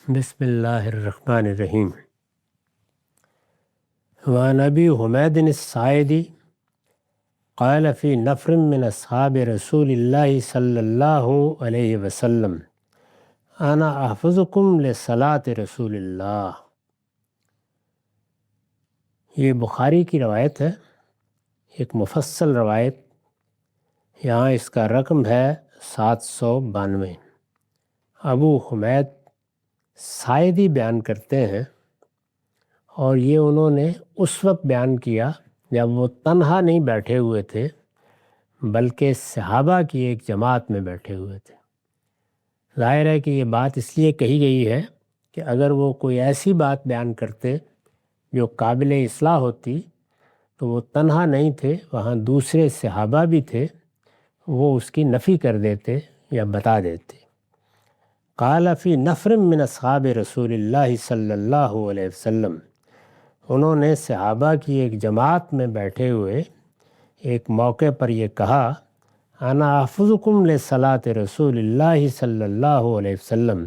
بسم اللہ الرحمن الرحیم۔ وعن ابی حمید الساعدی قال فی نفر من اصحاب رسول اللہ صلی اللہ علیہ وسلم انا احفظکم لصلاۃ رسول اللہ۔ یہ بخاری کی روایت ہے، ایک مفصل روایت۔ یہاں اس کا رقم ہے 792۔ ابو حمید ساعدی بیان کرتے ہیں، اور یہ انہوں نے اس وقت بیان کیا جب وہ تنہا نہیں بیٹھے ہوئے تھے بلکہ صحابہ کی ایک جماعت میں بیٹھے ہوئے تھے۔ ظاہر ہے کہ یہ بات اس لیے کہی گئی ہے کہ اگر وہ کوئی ایسی بات بیان کرتے جو قابل اصلاح ہوتی تو وہ تنہا نہیں تھے، وہاں دوسرے صحابہ بھی تھے، وہ اس کی نفی کر دیتے یا بتا دیتے۔ قال فی نفر من اصحاب رسول اللہ صلی اللہ علیہ وسلم، انہوں نے صحابہ کی ایک جماعت میں بیٹھے ہوئے ایک موقع پر یہ کہا، انا احفظکم لصلاۃ رسول اللہ صلی اللہ علیہ وسلم،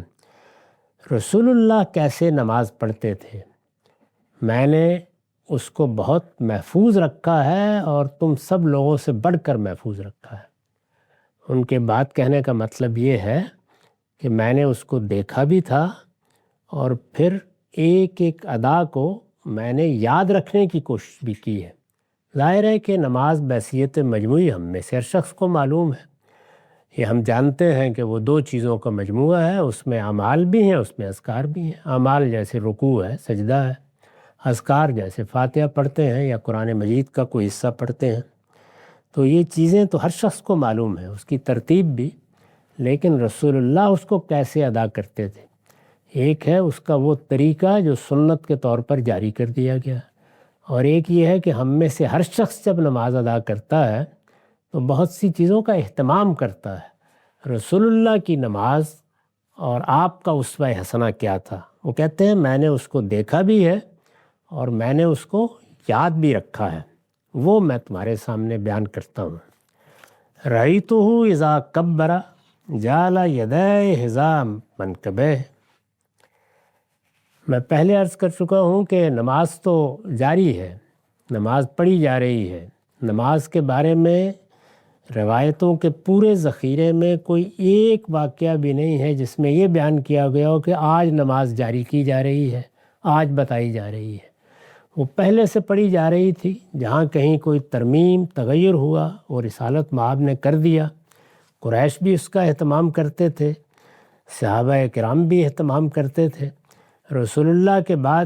رسول اللہ کیسے نماز پڑھتے تھے میں نے اس کو بہت محفوظ رکھا ہے اور تم سب لوگوں سے بڑھ کر محفوظ رکھا ہے۔ ان کے بات کہنے کا مطلب یہ ہے کہ میں نے اس کو دیکھا بھی تھا اور پھر ایک ایک ادا کو میں نے یاد رکھنے کی کوشش بھی کی ہے۔ ظاہر ہے کہ نماز بحیثیت مجموعی ہم میں سے ہر شخص کو معلوم ہے۔ یہ ہم جانتے ہیں کہ وہ دو چیزوں کا مجموعہ ہے، اس میں اعمال بھی ہیں، اس میں اذکار بھی ہیں۔ اعمال جیسے رکوع ہے، سجدہ ہے، اذکار جیسے فاتحہ پڑھتے ہیں یا قرآن مجید کا کوئی حصہ پڑھتے ہیں۔ تو یہ چیزیں تو ہر شخص کو معلوم ہیں، اس کی ترتیب بھی، لیکن رسول اللہ اس کو کیسے ادا کرتے تھے۔ ایک ہے اس کا وہ طریقہ جو سنت کے طور پر جاری کر دیا گیا، اور ایک یہ ہے کہ ہم میں سے ہر شخص جب نماز ادا کرتا ہے تو بہت سی چیزوں کا اہتمام کرتا ہے۔ رسول اللہ کی نماز اور آپ کا اسوہ حسنہ کیا تھا؟ وہ کہتے ہیں میں نے اس کو دیکھا بھی ہے اور میں نے اس کو یاد بھی رکھا ہے، وہ میں تمہارے سامنے بیان کرتا ہوں۔ رأیتہ اذا کبر جعل یدیہ حذا منکبیہ۔ میں پہلے عرض کر چکا ہوں کہ نماز تو جاری ہے، نماز پڑھی جا رہی ہے۔ نماز کے بارے میں روایتوں کے پورے ذخیرے میں کوئی ایک واقعہ بھی نہیں ہے جس میں یہ بیان کیا گیا ہو کہ آج نماز جاری کی جا رہی ہے، آج بتائی جا رہی ہے۔ وہ پہلے سے پڑھی جا رہی تھی، جہاں کہیں کوئی ترمیم تغیر ہوا اور رسالت مآب نے کر دیا۔ قریش بھی اس کا اہتمام کرتے تھے، صحابہ کرام بھی اہتمام کرتے تھے۔ رسول اللہ کے بعد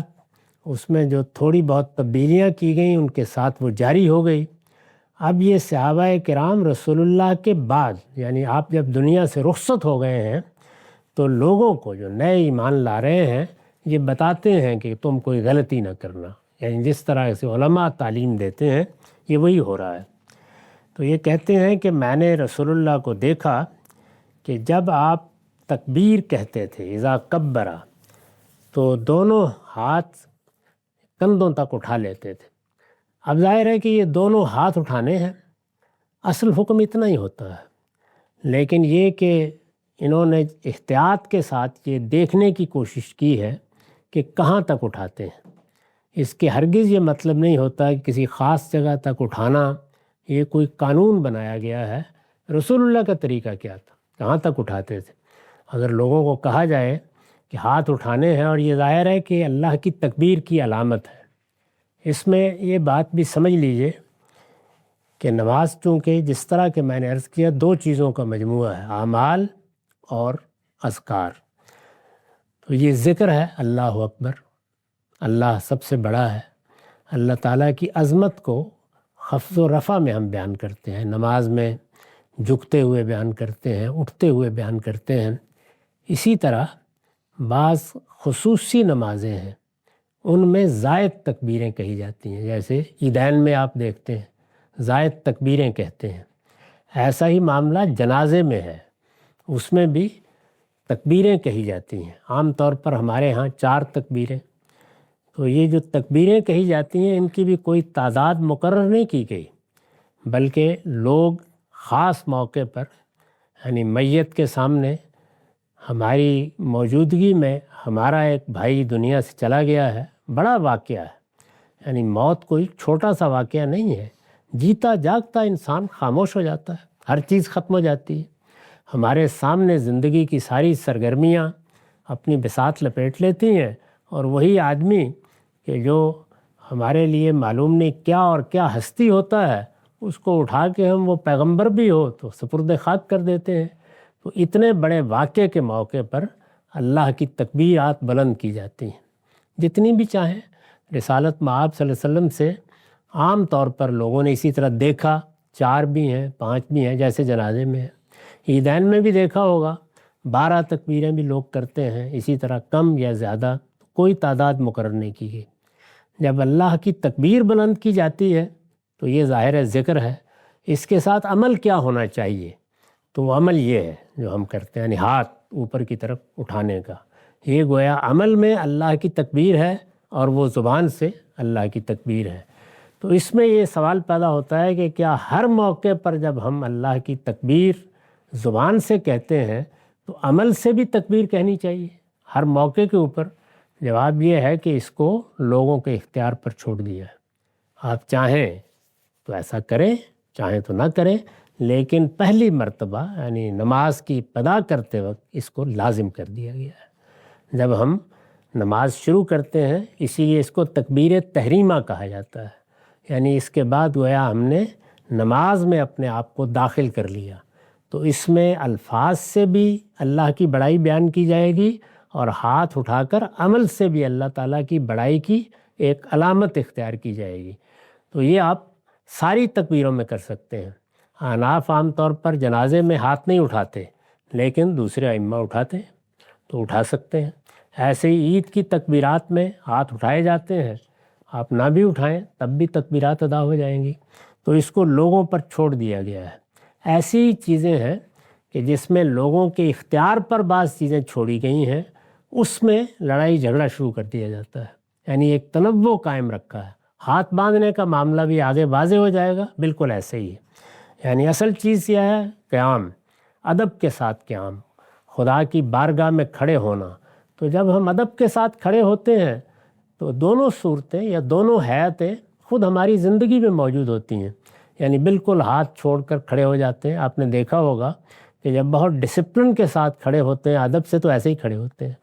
اس میں جو تھوڑی بہت تبدیلیاں کی گئیں ان کے ساتھ وہ جاری ہو گئی۔ اب یہ صحابہ کرام رسول اللہ کے بعد، یعنی آپ جب دنیا سے رخصت ہو گئے ہیں تو لوگوں کو جو نئے ایمان لا رہے ہیں یہ بتاتے ہیں کہ تم کوئی غلطی نہ کرنا، یعنی جس طرح سے علماء تعلیم دیتے ہیں یہ وہی ہو رہا ہے۔ تو یہ کہتے ہیں کہ میں نے رسول اللہ کو دیکھا کہ جب آپ تکبیر کہتے تھے اذا کبرا، تو دونوں ہاتھ کندھوں تک اٹھا لیتے تھے۔ اب ظاہر ہے کہ یہ دونوں ہاتھ اٹھانے ہیں، اصل حکم اتنا ہی ہوتا ہے، لیکن یہ کہ انہوں نے احتیاط کے ساتھ یہ دیکھنے کی کوشش کی ہے کہ کہاں تک اٹھاتے ہیں۔ اس کے ہرگز یہ مطلب نہیں ہوتا کہ کسی خاص جگہ تک اٹھانا یہ کوئی قانون بنایا گیا ہے۔ رسول اللہ کا طریقہ کیا تھا، کہاں تک اٹھاتے تھے؟ اگر لوگوں کو کہا جائے کہ ہاتھ اٹھانے ہیں، اور یہ ظاہر ہے کہ اللہ کی تکبیر کی علامت ہے، اس میں یہ بات بھی سمجھ لیجئے کہ نماز چونکہ جس طرح کہ میں نے عرض کیا دو چیزوں کا مجموعہ ہے، اعمال اور اذکار۔ تو یہ ذکر ہے اللہ اکبر، اللہ سب سے بڑا ہے۔ اللہ تعالیٰ کی عظمت کو خفض و رفع میں ہم بیان کرتے ہیں، نماز میں جھکتے ہوئے بیان کرتے ہیں، اٹھتے ہوئے بیان کرتے ہیں۔ اسی طرح بعض خصوصی نمازیں ہیں ان میں زائد تکبیریں کہی جاتی ہیں، جیسے عیدین میں آپ دیکھتے ہیں زائد تکبیریں کہتے ہیں۔ ایسا ہی معاملہ جنازے میں ہے، اس میں بھی تکبیریں کہی جاتی ہیں۔ عام طور پر ہمارے ہاں 4 تکبیریں، تو یہ جو تکبیریں کہی جاتی ہیں ان کی بھی کوئی تعداد مقرر نہیں کی گئی، بلکہ لوگ خاص موقع پر، یعنی میت کے سامنے ہماری موجودگی میں ہمارا ایک بھائی دنیا سے چلا گیا ہے، بڑا واقعہ ہے، یعنی موت کوئی چھوٹا سا واقعہ نہیں ہے۔ جیتا جاگتا انسان خاموش ہو جاتا ہے، ہر چیز ختم ہو جاتی ہے، ہمارے سامنے زندگی کی ساری سرگرمیاں اپنی بساط لپیٹ لیتی ہیں، اور وہی آدمی کہ جو ہمارے لیے معلوم نہیں کیا اور کیا ہستی ہوتا ہے، اس کو اٹھا کے ہم وہ پیغمبر بھی ہو تو سپرد خاک کر دیتے ہیں۔ تو اتنے بڑے واقعے کے موقع پر اللہ کی تکبیرات بلند کی جاتی ہیں، جتنی بھی چاہیں۔ رسالت مآب صلی اللہ علیہ وسلم سے عام طور پر لوگوں نے اسی طرح دیکھا، 4 بھی ہیں، 5 بھی ہیں، جیسے جنازے میں ہے۔ عیدین میں بھی دیکھا ہوگا 12 تکبیریں بھی لوگ کرتے ہیں، اسی طرح کم یا زیادہ کوئی تعداد مقرر نہیں کی گئی۔ جب اللہ کی تکبیر بلند کی جاتی ہے تو یہ ظاہر ذکر ہے، اس کے ساتھ عمل کیا ہونا چاہیے؟ تو وہ عمل یہ ہے جو ہم کرتے ہیں، یعنی ہاتھ اوپر کی طرف اٹھانے کا۔ یہ گویا عمل میں اللہ کی تکبیر ہے اور وہ زبان سے اللہ کی تکبیر ہے۔ تو اس میں یہ سوال پیدا ہوتا ہے کہ کیا ہر موقع پر جب ہم اللہ کی تکبیر زبان سے کہتے ہیں تو عمل سے بھی تکبیر کہنی چاہیے ہر موقع کے اوپر؟ جواب یہ ہے کہ اس کو لوگوں کے اختیار پر چھوڑ دیا ہے۔ آپ چاہیں تو ایسا کریں، چاہیں تو نہ کریں، لیکن پہلی مرتبہ یعنی نماز کی ابتدا کرتے وقت اس کو لازم کر دیا گیا ہے۔ جب ہم نماز شروع کرتے ہیں، اسی لیے اس کو تکبیر تحریمہ کہا جاتا ہے، یعنی اس کے بعد گویا ہم نے نماز میں اپنے آپ کو داخل کر لیا۔ تو اس میں الفاظ سے بھی اللہ کی بڑائی بیان کی جائے گی، اور ہاتھ اٹھا کر عمل سے بھی اللہ تعالیٰ کی بڑائی کی ایک علامت اختیار کی جائے گی۔ تو یہ آپ ساری تکبیروں میں کر سکتے ہیں۔ حناف عام طور پر جنازے میں ہاتھ نہیں اٹھاتے، لیکن دوسرے ائمہ اٹھاتے ہیں، تو اٹھا سکتے ہیں۔ ایسے ہی عید کی تکبیرات میں ہاتھ اٹھائے جاتے ہیں، آپ نہ بھی اٹھائیں تب بھی تکبیرات ادا ہو جائیں گی۔ تو اس کو لوگوں پر چھوڑ دیا گیا ہے۔ ایسی چیزیں ہیں کہ جس میں لوگوں کے اختیار پر بعض چیزیں چھوڑی گئی ہیں، اس میں لڑائی جھگڑا شروع کر دیا جاتا ہے، یعنی ایک تنوع قائم رکھا ہے۔ ہاتھ باندھنے کا معاملہ بھی آگے واضح ہو جائے گا، بالکل ایسے ہی ہے۔ یعنی اصل چیز یہ ہے قیام، ادب کے ساتھ قیام، خدا کی بارگاہ میں کھڑے ہونا۔ تو جب ہم ادب کے ساتھ کھڑے ہوتے ہیں تو دونوں صورتیں یا دونوں حیاتیں خود ہماری زندگی میں موجود ہوتی ہیں، یعنی بالکل ہاتھ چھوڑ کر کھڑے ہو جاتے ہیں۔ آپ نے دیکھا ہوگا کہ جب بہت ڈسپلن کے ساتھ کھڑے ہوتے ہیں، ادب سے تو ایسے ہی کھڑے ہوتے ہیں،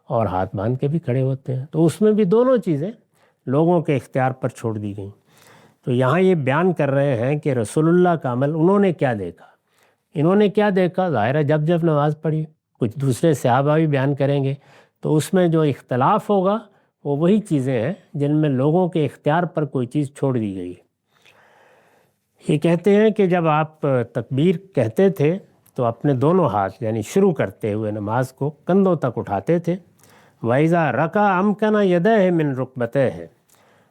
اور ہاتھ باندھ کے بھی کھڑے ہوتے ہیں۔ تو اس میں بھی دونوں چیزیں لوگوں کے اختیار پر چھوڑ دی گئیں۔ تو یہاں یہ بیان کر رہے ہیں کہ رسول اللہ کا عمل انہوں نے کیا دیکھا، انہوں نے کیا دیکھا؟ ظاہر ہے جب نماز پڑھی، کچھ دوسرے صحابہ بھی بیان کریں گے، تو اس میں جو اختلاف ہوگا وہ وہی چیزیں ہیں جن میں لوگوں کے اختیار پر کوئی چیز چھوڑ دی گئی۔ یہ کہتے ہیں کہ جب آپ تکبیر کہتے تھے تو اپنے دونوں ہاتھ یعنی شروع کرتے ہوئے نماز کو کندھوں تک اٹھاتے تھے۔ وَإِذَا رَكَعَ أَمْكَنَ يَدَيْهِ مِنْ رُكْبَتَيْهِ،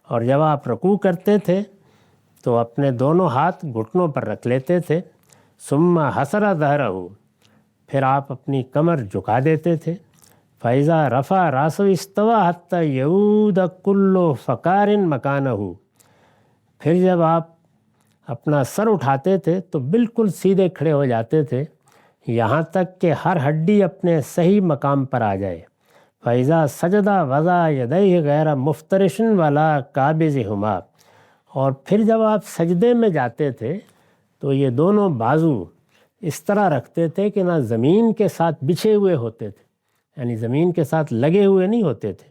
اور جب آپ رکوع کرتے تھے تو اپنے دونوں ہاتھ گھٹنوں پر رکھ لیتے تھے۔ ثُمَّ حَسَرَ ظَهْرَهُ، پھر آپ اپنی کمر جھکا دیتے تھے۔ فَإِذَا رَفَعَ رَأْسَهُ اسْتَوَى حَتَّى يَعُودَ كُلُّ فَقَارٍ مَكَانَهُ، پھر جب آپ اپنا سر اٹھاتے تھے تو بالکل سیدھے کھڑے ہو جاتے تھے، یہاں تک کہ ہر ہڈی اپنے صحیح مقام پر آ جائے۔ فَإِذَا سَجَدَ وَضَعَ يَدَيْهِ غَيْرَ مُفْتَرِشٍ وَلَا قَابِضِهُمَا، اور پھر جب آپ سجدے میں جاتے تھے تو یہ دونوں بازو اس طرح رکھتے تھے کہ نہ زمین کے ساتھ بچھے ہوئے ہوتے تھے، یعنی زمین کے ساتھ لگے ہوئے نہیں ہوتے تھے،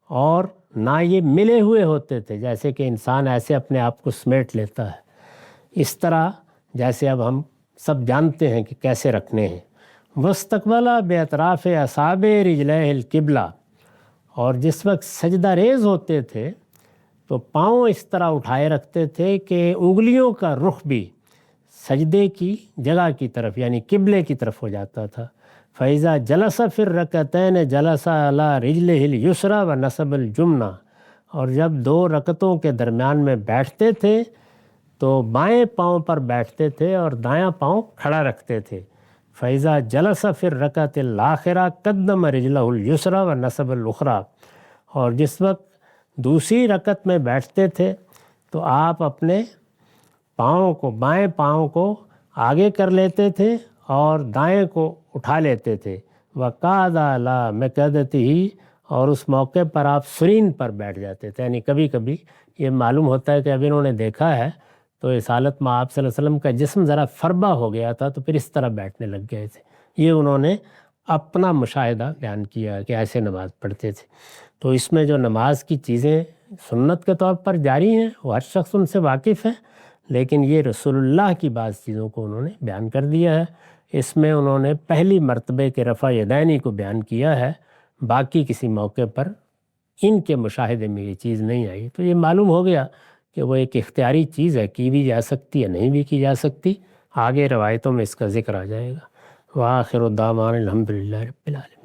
اور نہ یہ ملے ہوئے ہوتے تھے جیسے کہ انسان ایسے اپنے آپ کو سمیٹ لیتا ہے، اس طرح جیسے اب ہم سب جانتے ہیں کہ کیسے رکھنے ہیں۔ وَاسْتَقْبَلَ بِأَطْرَافِ أَصَابِعِ رِجْلَيْهِ الْقِبْلَةَ، اور جس وقت سجدہ ریز ہوتے تھے تو پاؤں اس طرح اٹھائے رکھتے تھے کہ انگلیوں کا رخ بھی سجدے کی جگہ کی طرف یعنی قبلے کی طرف ہو جاتا تھا۔ فَإِذَا جَلَسَ فِي الرَّكْعَتَيْنِ جَلَسَ عَلَى رِجْلِهِ الْيُسْرَى وَنَصَبَ الْيُمْنَى، اور جب 2 رکعتوں کے درمیان میں بیٹھتے تھے تو بائیں پاؤں پر بیٹھتے تھے اور دایاں پاؤں کھڑا رکھتے تھے۔ فَإِذَا جَلَسَ فِي الرَّكْعَةِ الْآخِرَةِ قَدَّمَ رِجْلَهُ الْيُسْرَى وَنَصَبَ الْأُخْرَى، اور جس وقت دوسری رکعت میں بیٹھتے تھے تو آپ اپنے پاؤں کو بائیں پاؤں کو آگے کر لیتے تھے اور دائیں کو اٹھا لیتے تھے۔ وقعد علی مقعدتہ، اور اس موقع پر آپ سرین پر بیٹھ جاتے تھے. یعنی کبھی کبھی یہ معلوم ہوتا ہے کہ اب انہوں نے دیکھا ہے تو اس حالت میں آپ صلی اللہ علیہ وسلم کا جسم ذرا فربہ ہو گیا تھا تو پھر اس طرح بیٹھنے لگ گئے تھے. یہ انہوں نے اپنا مشاہدہ بیان کیا کہ ایسے نماز پڑھتے تھے. تو اس میں جو نماز کی چیزیں سنت کے طور پر جاری ہیں وہ ہر شخص ان سے واقف ہے، لیکن یہ رسول اللہ کی بعض چیزوں کو انہوں نے بیان کر دیا ہے. اس میں انہوں نے پہلی مرتبے کے رفع یدینی کو بیان کیا ہے، باقی کسی موقع پر ان کے مشاہدے میں یہ چیز نہیں آئی. تو یہ معلوم ہو گیا کہ وہ ایک اختیاری چیز ہے، کی بھی جا سکتی ہے، نہیں بھی کی جا سکتی. آگے روایتوں میں اس کا ذکر آ جائے گا. وآخر الدعوانا الحمدللہ رب العالمین.